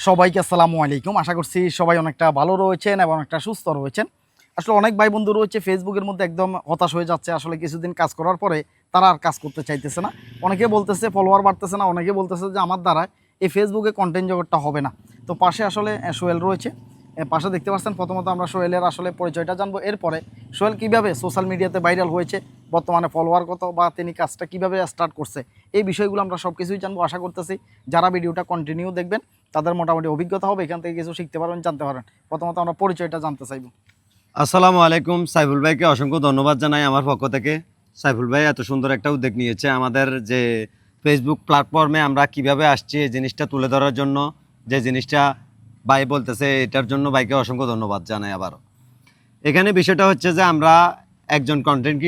সবাইকে আসসালামু আলাইকুম। আশা করছি সবাই অনেকটা ভালো রয়েছেন এবং অনেকটা সুস্থ রয়েছেন। আসলে অনেক ভাই বন্ধু রয়েছে ফেসবুকের মধ্যে একদম হতাশ হয়ে যাচ্ছে। আসলে কিছুদিন কাজ করার পরে তারা আর কাজ করতে চাইতেছে না। অনেকে বলতেছে ফলোয়ার বাড়তেছে না, অনেকে বলতেছে যে আমার দ্বারা এই ফেসবুকে কন্টেন্ট জগৎটা হবে না। তো পাশে আসলে সোহেল রয়েছে, পাশে দেখতে পাচ্ছেন। প্রথমত আমরা সোহেলের আসলে পরিচয়টা জানবো, এরপরে সোহেল কীভাবে সোশ্যাল মিডিয়াতে ভাইরাল হয়েছে, বর্তমানে ফলোয়ার কত বা তিনি কাজটা কীভাবে স্টার্ট করছে, এই বিষয়গুলো আমরা সব কিছুই জানবো। আশা করতেছি যারা ভিডিওটা কন্টিনিউ দেখবেন তাদের মোটামুটি অভিজ্ঞতা হবে, এখান থেকে কিছু শিখতে পারবেন, জানতে পারবেন। প্রথমত আমরা পরিচয়টা জানতে চাইবো। আসসালামু আলাইকুম। সাইফুল ভাইকে অসংখ্য ধন্যবাদ জানাই আমার পক্ষ থেকে। সাইফুল ভাই এত সুন্দর একটা উদ্যোগ নিয়েছে আমাদের যে ফেসবুক প্ল্যাটফর্মে আমরা কিভাবে আসছি এই জিনিসটা তুলে ধরার জন্য, যে জিনিসটা ভাই বলতেছে এটার জন্য ভাইকে অসংখ্য ধন্যবাদ জানাই আবারও। এখানে বিষয়টা হচ্ছে যে আমরা একজন কন্টেন্ট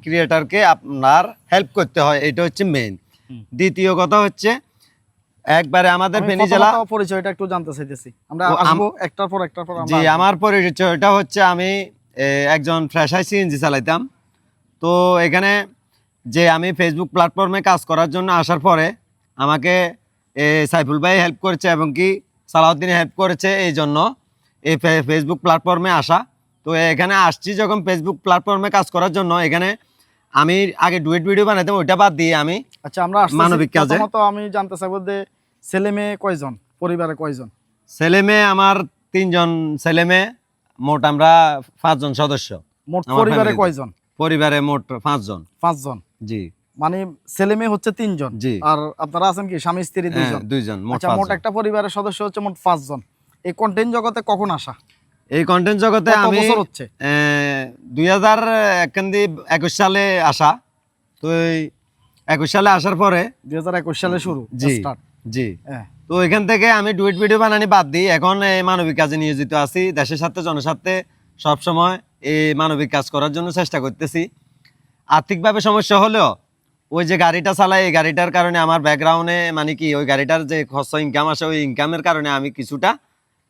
ক্রিয়েটারকে আপনার হেল্প করতে হয়, এটা হচ্ছে মেইন। দ্বিতীয় কথা হচ্ছে একবারে আমাদের ফেনী জেলা পরিচয়টা একটু জানতে চাইতেছি, আমরা আসবো একটার পর। জি, আমার পরিচয়টা হচ্ছে আমি একজন ফ্রেশার সিএনজি চালাইতাম। তো এখানে যে আমি ফেসবুক প্ল্যাটফর্মে কাজ করার জন্য আসার পরে আমাকে সাইফুল ভাই হেল্প করেছে এবং কি সালাউদ্দিন হেল্প করেছে, এই জন্য এই ফেসবুক প্ল্যাটফর্মে আসা। তো এখানে আসছি যখন ফেসবুক প্ল্যাটফর্মে কাজ করার জন্য, এখানে আমি আগে ডুয়েট ভিডিও বানাইতাম, ওইটা বাদ দিয়ে আমি আচ্ছা আমরা মানবিক কাজে। প্রথমত আমি জানতে চাইবো যে ছেলে মেয়ে কয়জন, পরিবারে কয়জন? ছেলে মেয়ে আমার 3 জন ছেলে মেয়ে, মোট আমরা 5 জন সদস্য। মোট পরিবারে কয়জন? পরিবারে মোট 5 জন। 5 জন, জি। মানে ছেলে মেয়ে হচ্ছে 3 জন। জি। আর আপনারা আছেন কি স্বামী স্ত্রী 2 জন? 2 জন। আচ্ছা, মোট একটা পরিবারের সদস্য হচ্ছে মোট 5 জন। এই কন্টেন্ট জগতে কখন আসা? এই কন্টেন্ট জগতে আমি 2021 সালে আসা। তো 21 সালে আসার পরে 2021 সালে শুরু স্টার্ট। জি। তো এখান থেকে আমি ডুয়েট ভিডিও বানানি বাদ দিই, এখন এই মানবিক কাজে নিয়োজিত আছি। দেশের স্বার্থে জনস্বার্থে সবসময় এই মানবিক কাজ করার জন্য চেষ্টা করতেছি। আর্থিকভাবে সমস্যা হলেও ওই যে গাড়িটা চালাই, এই গাড়িটার কারণে আমার ব্যাকগ্রাউন্ডে মানে কি ওই গাড়িটার যে খরচ ইনকাম আসে, ওই ইনকামের কারণে আমি কিছুটা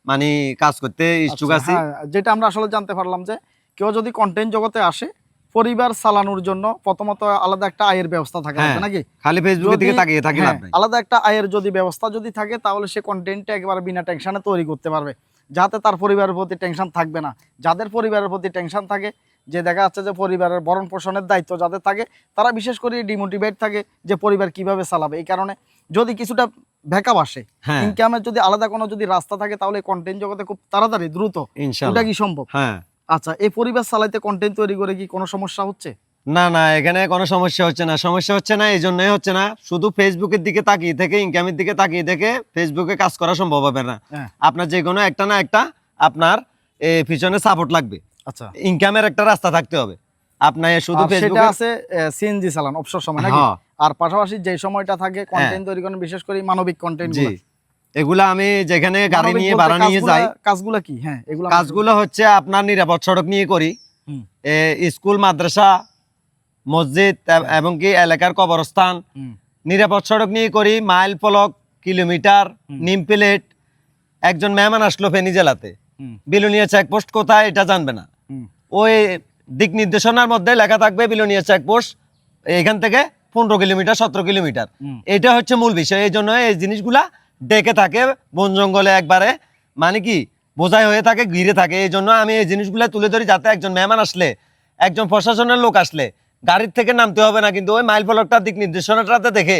মানে কাজ করতে ইচ্ছুক আছি। যেটা আমরা আসলে জানতে পারলাম যে কেউ যদি কন্টেন্ট জগতে আসে পরিবার চালানোর জন্য প্রথমত আলাদা একটা আয়ের ব্যবস্থা থাকে নাকি? খালি ফেসবুকের দিকে তাকিয়ে থাকি না, আলাদা একটা আয়ের যদি ব্যবস্থা যদি থাকে তাহলে সে কন্টেন্টটা একেবারে বিনা টেনশনে তৈরি করতে পারবে, যাতে তার পরিবারের প্রতি টেনশন থাকবে না। যাদের পরিবারের প্রতি টেনশন থাকে, যে দেখা যাচ্ছে যে পরিবারের ভরণ পোষণের দায়িত্ব যাদের থাকে, তারা বিশেষ করে ডিমোটিভেট থাকে যে পরিবার কিভাবে চালাবে। এই কারণে যদি কিছুটা ব্যাকআপ আসে, ইনকামের যদি আলাদা কোনো যদি রাস্তা থাকে, তাহলে কন্টেন্ট জগতে খুব তাড়াতাড়ি দ্রুত এটা কি সম্ভব? আচ্ছা, এই পরিবার চালাইতে কন্টেন্ট তৈরি করে কি কোনো সমস্যা হচ্ছে? না না, এখানে কোনো সমস্যা হচ্ছে না। সমস্যা হচ্ছে না এই জন্যই হচ্ছে না, শুধু ফেসবুকের দিকে তাকিয়ে থেকে, ইনকামের দিকে তাকিয়ে থেকে ফেসবুকে কাজ করা সম্ভব হবে না। আপনার যে কোনো একটা না একটা আপনার পিছনে সাপোর্ট লাগবে। আচ্ছা, ইনকামের একটা রাস্তা থাকতে হবে। আপনার শুধু সেটা আছে সিএনজি চালান অবসর সময় নাকি? আর পাশাপাশি যে সময়টা থাকে কন্টেন্ট তৈরি করেন, বিশেষ করে মানবিক কন্টেন্ট। জি, এগুলা আমি যেখানে গাড়ি নিয়ে ভাড়া নিয়ে যাই। কাজগুলো কি? কাজগুলো হচ্ছে আপনার নিরাপদ সড়ক নিয়ে করি, স্কুল মাদ্রাসা মসজিদ এবং কি এলাকার কবরস্থান নিরাপদ সড়ক নিয়ে করি। মাইল ফলক, কিলোমিটার, নিম প্লেট। একজন মেহমান আসলো ফেনী জেলাতে, বিলোনিয়া চেকপোস্ট কোথায় এটা জানবে না, ওই দিক নির্দেশনার মধ্যে লেখা থাকবে বিলোনিয়া চেকপোস্ট এখান থেকে 15 কিলোমিটার 17 কিলোমিটার। এটা হচ্ছে মূল বিষয়। এই জন্য এই জিনিসগুলা ডেকে থাকে বন জঙ্গলে, একবারে মানে কি বোঝাই হয়ে থাকে, ঘিরে থাকে। এই জন্য আমি এই জিনিসগুলা তুলে ধরি, যাতে একজন মেহমান আসলে, একজন প্রশাসনের লোক আসলে গাড়ির থেকে নামতে হবে না, কিন্তু ওই মাইল ফলকটা দিক নির্দেশনাটাতে দেখে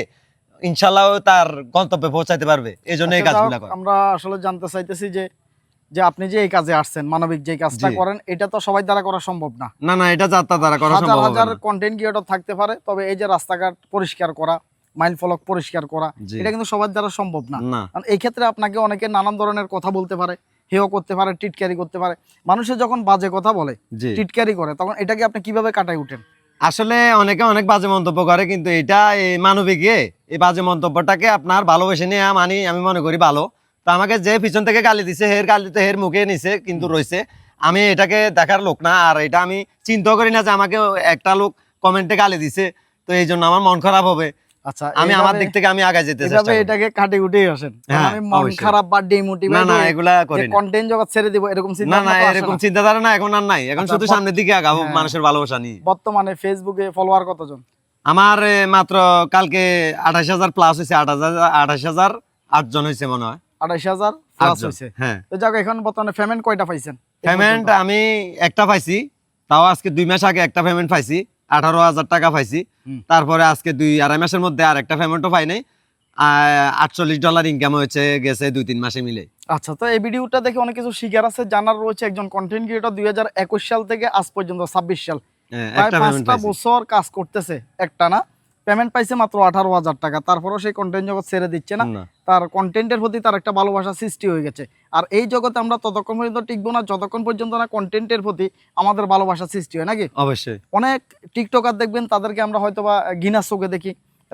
ইনশাল্লাহ তার গন্তব্যে পৌঁছাতে পারবে। এই জন্য এই কাজগুলো আমরা আসলে জানতে চাইতেছি যে আপনি যে এই কাজে আসছেন, মানবিক যে কাজটা করেন, এটা তো সবাই দ্বারা করা সম্ভব না। না না, এটা যাত্রা দ্বারা করা সম্ভব না। হাজার কন্টেন্ট ক্রিয়েটর থাকতে পারে, তবে এই যে রাস্তাঘাট পরিষ্কার করা, মাইল ফলক পরিষ্কার করা, এটা কিন্তু সবার দ্বারা সম্ভব না। কারণ এই ক্ষেত্রে আপনাকে অনেকে নানান ধরনের কথা বলতে পারে, হেয় করতে পারে, টিটকারি করতে পারে। মানুষের যখন বাজে কথা বলে, টিটকারি করে, তখন এটাকে আপনি কিভাবে কাটাই উঠেন? আসলে অনেকে অনেক বাজে মন্তব্য করে, কিন্তু এটা এই মানবিক এই বাজে মন্তব্যটাকে আপনার ভালোবেসে নিয়ে আমি মনে করি ভালো। তো আমাকে যে পিছন থেকে গালি দিছে, হের গালিতে হের মুখে নিছে কিন্তু রয়েছে, আমি এটাকে দেখার লোক না। আর এটা আমি চিন্তা করি না যে আমাকে একটা লোক কমেন্টে গালি দিছে, তো এই জন্য আমার মন খারাপ হবে। আচ্ছা, আমি আমার দিক থেকে আমি আগে যেতে চেষ্টা করি, এটাকে কাটে উঠে আসেন। আমি মন খারাপ বা ডিমোটিভেট না না, এগুলা করি না। কন্টেন্ট জগৎ ছেড়ে দিব এরকম চিন্তা না না, এরকম চিন্তাধারা না এখন আর নাই। এখন শুধু সামনের দিকে আগাবো মানুষের ভালোবাসা নিয়ে। বর্তমানে ফেসবুকে ফলোয়ার কতজন? আমার মাত্র কালকে 28,000 প্লাস হয়েছে, 28,008 জন হয়েছে মনে হয়। 28,000 প্লাস আটজন, হয়েছে। হ্যাঁ। তো যাক, এখন বর্তমানে পেমেন্ট কয়টা পাইছেন? পেমেন্ট আমি একটা পাইছি, তাও আজকে 2 মাস আগে একটা পেমেন্ট পাইছি, 18,000 টাকা পাইছি। তারপরে আজকে 2-2.5 মাসের মধ্যে আর একটা পেমেন্টও পাই নাই। $48 ইনকাম হয়েছে গেছে 2-3 মাসে মিলে। আচ্ছা, তো এই ভিডিওটা দেখে অনেক কিছু শিকার আছে, জানার রয়েছে। একজন কন্টেন্ট ক্রিয়েটর 2021 সাল থেকে আজ পর্যন্ত 26 সাল, হ্যাঁ, প্রায় একটা পেমেন্ট 5টা পাইছি। বছর কাজ করতেছে একটা না, পেমেন্ট পাইছে মাত্র 18,000 টাকা। তারপরও সেই কন্টেন্ট জগৎ ছেড়ে দিচ্ছে না। না। তার কন্টেন্টের প্রতি তার একটা ভালোবাসা সৃষ্টি হয়ে গেছে। আর এই জগতে আমরা ততক্ষণ পর্যন্ত টিকবো না যতক্ষণ পর্যন্ত না কন্টেন্টের প্রতি আমাদের ভালোবাসা সৃষ্টি হয়, নাকি? অবশ্যই। অনেক টিকটকার দেখবেন, তাদেরকে আমরা হয়তো বা ঘৃণার চোখে দেখি,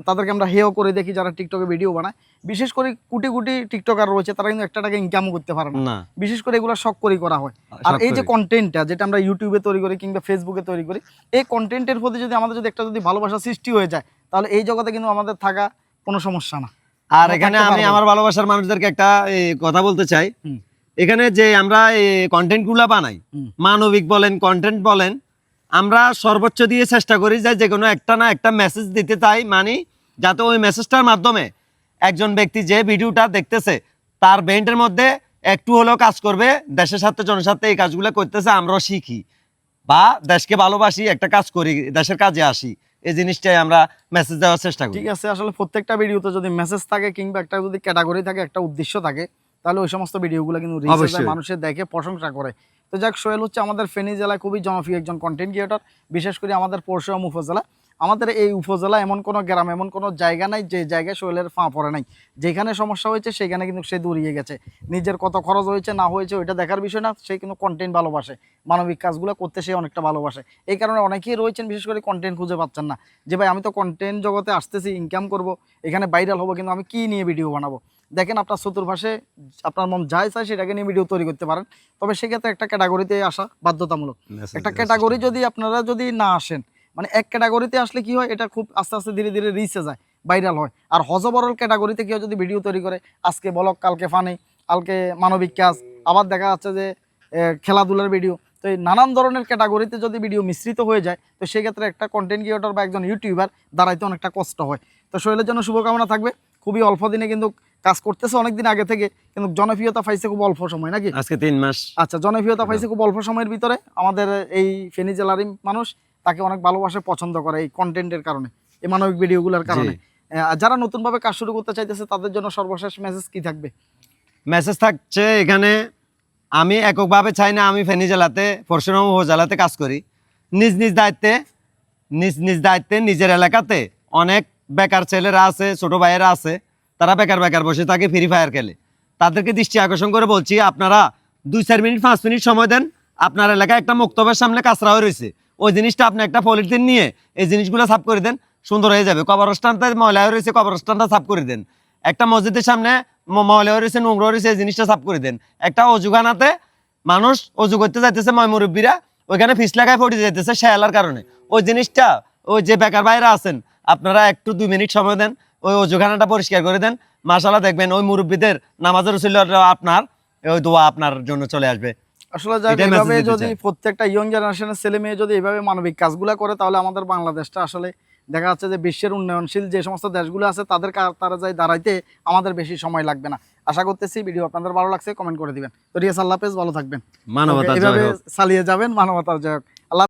তাদেরকে আমরা হেয় করে দেখি যারা টিকটকে ভিডিও বানায়। বিশেষ করে কোটি কোটি টিকটকার রয়েছে, তারা কিন্তু একটা টাকা ইনকামও করতে পারে না। না। বিশেষ করে এগুলো শখ করেই করা হয়। আর শখ এই যে করেই। কন্টেন্টটা যেটা আমরা ইউটিউবে তৈরি করি কিংবা ফেসবুকে তৈরি করি, এই কন্টেন্টের প্রতি যদি আমাদের যদি একটা যদি ভালোবাসা সৃষ্টি হয়ে যায়, তাহলে এই জগতে কিন্তু আমাদের থাকা কোনো সমস্যা না। আর আমরা এখানে থাকতে আমি পারবো। আমার ভালোবাসার মানুষদেরকে একটা কথা বলতে চাই। হুম। এখানে যে আমরা কন্টেন্ট গুলা বানাই, হুম। মানবিক বলেন, কন্টেন্ট বলেন, আমরা সর্বোচ্চ দিয়ে চেষ্টা করি যে কোনো একটা না একটা মেসেজ দিতে চাই, মানে যাতে ওই মেসেজটার মাধ্যমে একজন ব্যক্তি যে ভিডিওটা দেখতেছে তার ব্রেইনের মধ্যে একটু হলেও কাজ করবে, দেশের সাথে জনস্বার্থে এই কাজগুলো করতেছে, আমরাও শিখি বা দেশকে ভালোবাসি, একটা কাজ করি, দেশের কাজে আসি। এই জিনিসটাই আমরা মেসেজ দেওয়ার চেষ্টা করি। ঠিক আছে, আসলে প্রত্যেকটা ভিডিওতে যদি মেসেজ থাকে কিংবা একটা যদি ক্যাটাগরি থাকে, একটা উদ্দেশ্য থাকে, তাহলে ওই সমস্ত ভিডিওগুলো কিন্তু রিচ হয়ে যায়, অবশ্যই। মানুষের দেখে প্রশংসা করে। তো যাক, সোহেল হচ্ছে আমাদের ফেনী জেলায় খুবই জনপ্রিয় একজন কন্টেন্ট ক্রিয়েটর। বিশেষ করে আমাদের পরশুরাম উপজেলা, আমাদের এই উপজেলা এমন কোনো গ্রাম, এমন কোনো জায়গা নাই যে জায়গায় সোহেলের পা পড়ে নাই। যেখানে সমস্যা হয়েছে সেখানে কিন্তু সে দৌড়িয়ে গেছে। নিজের কত খরচ হয়েছে না হয়েছে ওইটা দেখার বিষয় না, সে কিন্তু কন্টেন্ট ভালোবাসে, মানবিক কাজগুলো করতে সে অনেকটা ভালোবাসে। এই কারণে অনেকেই রয়েছেন বিশেষ করে কন্টেন্ট খুঁজে পাচ্ছেন না, যে ভাই আমি তো কন্টেন্ট জগতে আসতেছি, ইনকাম করব, এখানে ভাইরাল হবো, কিন্তু আমি কি নিয়ে ভিডিও বানাবো? দেখেন, আপনার চতুর্পাশে আপনার মন যাই চায় সেটাকে নিয়ে ভিডিও তৈরি করতে পারেন, তবে সেক্ষেত্রে একটা ক্যাটাগরিতে আসা বাধ্যতামূলক। Message একটা দেওয়ার ক্যাটাগরি চেষ্টা যদি আপনারা যদি না আসেন, মানে এক ক্যাটাগরিতে আসলে কি হয়, এটা খুব আস্তে আস্তে ধীরে ধীরে রিচে যায়, ভাইরাল হয়। আর হজবরল ক্যাটাগরিতে কেউ যদি ভিডিও তৈরি করে, আজকে ব্লগ, কালকে ফানি, কালকে মানবিক কাজ, আবার দেখা যাচ্ছে যে খেলাধুলার ভিডিও, তো এই নানান ধরনের ক্যাটাগরিতে যদি ভিডিও মিশ্রিত হয়ে যায়, তো সেক্ষেত্রে একটা কন্টেন্ট ক্রিয়েটর বা একজন ইউটিউবার দাঁড়াইতে অনেকটা কষ্ট হয়। তো সোহেলের জন্য শুভকামনা থাকবে। খুবই অল্প দিনে কিন্তু কাজ করতেছে, অনেকদিন আগে থেকে, কিন্তু জনপ্রিয়তা পাইছে খুব অল্প সময়, নাকি? আজকে 3 মাস। আচ্ছা, জনপ্রিয়তা পাইছে খুব অল্প সময়ের ভিতরে। আমাদের এই ফেনী জেলারই মানুষ তাকে অনেক ভালোবাসে, পছন্দ করে এই কন্টেন্টের কারণে, এই মানবিক ভিডিওগুলোর কারণে। আর যারা নতুনভাবে কাজ শুরু করতে চাইতেছে তাদের জন্য সর্বশেষ মেসেজ কি থাকবে? মেসেজ থাকছে এখানে, আমি এককভাবে চাই না আমি ফেনী জেলাতে, পরশুরাম উপজেলাতে কাজ করি। নিজ নিজ দায়িত্বে, নিজ দায়িত্বে নিজের এলাকাতে অনেক বেকার ছেলেরা আছে, ছোট ভাইয়েরা আছে, তারা বেকার বেকার বসে থাকে, ফ্রি ফায়ার খেলে। তাদেরকে দৃষ্টি আকর্ষণ করে বলছি, আপনারা 2-4 মিনিট 5 মিনিট সময় দেন, আপনার এলাকায় একটা মুক্তবের সামনে কাঁচরা হয়ে রয়েছে, ওই জিনিসটা আপনি একটা পলিথিন নিয়ে এই জিনিসগুলো সাফ করে দেন, সুন্দর হয়ে যাবে। কবরস্থানটা ময়লা হয়ে রয়েছে, কবরস্থানটা সাফ করে দেন। একটা মসজিদের সামনে ময়লা হয়ে রয়েছে, নোংরা রয়েছে, এই জিনিসটা সাফ করে দেন। একটা অজুখানাতে মানুষ অজু করতে যাইতেছে, মুরব্বীরা ওইখানে ফিস লাগায় পড়ে যাইতেছে শেয়ালার কারণে, ওই জিনিসটা, ওই যে বেকার ভাইরা আছেন, আপনারা একটু 2 মিনিট সময় দেন, ওই অজুখানাটা পরিষ্কার করে দেন, মাশাআল্লাহ দেখবেন ওই মুরব্বীদের নামাজের উসিলাতে আপনার ওই দোয়া আপনার জন্য চলে আসবে। আসলে যাক, এটাই এভাবে message দিতে যদি চাই। প্রত্যেকটা ইয়ং জেনারেশনের ছেলে মেয়ে যদি এভাবে মানবিক কাজগুলো করে, তাহলে আমাদের বাংলাদেশটা আসলে দেখা যাচ্ছে যে বিশ্বের উন্নয়নশীল যে সমস্ত দেশগুলো আছে তাদের তারা যাই দাঁড়াইতে আমাদের বেশি সময় লাগবে না। আশা করতেছি ভিডিও আপনাদের ভালো লাগছে, কমেন্ট করে দিবেন। তো রিয়াস, আল্লাহ হাফেজ, ভালো থাকবেন। মানবতার জয় এভাবে হোক। চালিয়ে যাবেন, মানবতার জয় হোক।